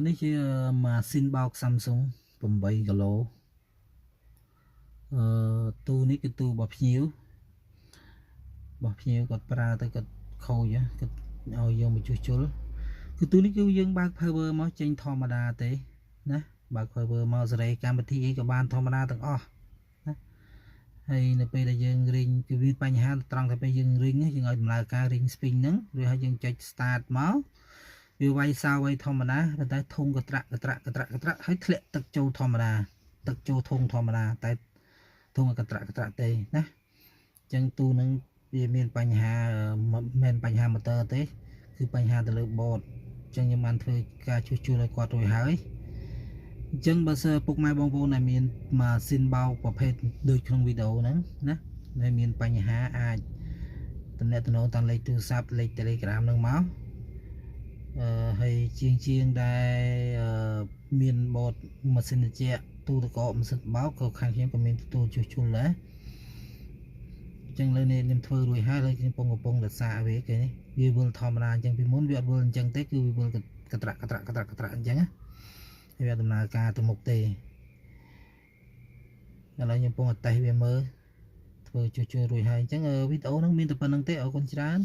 នេះជាម៉ាស៊ីនបោក Samsung 8 គីឡូទូនេះគឺទូរបស់ភ្ញៀវគាត់ប្រើទៅគាត់ខូចគាត់ឲ្យយើងមកជួសជុលគឺទូនេះគឺយើងបើក power មកចេញធម្មតាទេណាបើក power មកសេរីកម្មវិធីអីក៏បានធម្មតាទាំងអស់ណាហើយនៅពេលដែលយើងរីងគឺមានបញ្ហាត្រង់តែពេលយើងរីងយើងឲ្យដំណើរការរីង spin ហ្នឹងឬឲ្យយើងចុច start មកវាវាយសៅឲ្យធម្មតាតែធុងកត្រាក់ហើយធ្លាក់ទឹកចូលធម្មតាទឹកចូលធុងធម្មតាតែធុងកត្រាក់ទេណាអញ្ចឹងទូនឹងវាមានបញ្ហាមិនមែនបញ្ហាម៉ូទ័រទេគឺបញ្ហាទៅលើបតអញ្ចឹងខ្ញុំបានធ្វើការជួសជុលឲ្យគាត់រួចហើយអញ្ចឹងបើសិនពុកម៉ែបងប្អូនដែលមានម៉ាស៊ីនបោកប្រភេទដូចក្នុងវីដេអូហ្នឹងណាដែលមានបញ្ហាអាចទំនាក់ទំនងតាមលេខទូរស័ព្ទលេខ Telegram ហ្នឹងមកហើយជាងដែលមានបតម៉ាស៊ីនត្រជាក់ទូទឹកកកម៉ាស៊ីនបោកក៏ខាងខ្ញុំក៏មានទទួលជួសជុលដែរអញ្ចឹងលើនេះខ្ញុំធ្វើរួចហើយខ្ញុំកំពុងតែសាកវាគេនេះវាវិលធម្មតាអញ្ចឹងពីមុនវាអត់វិលអញ្ចឹងទេគឺវាវិលកត្រាក់អញ្ចឹងណាហើយវាដំណើរការទៅមុខទេឥឡូវខ្ញុំកំពុងតែតេស្តវាមើលធ្វើជួសជុលរួចហើយអញ្ចឹងវីដេអូហ្នឹងមានតែប៉ុណ្្នឹងទេអរគុណច្រើន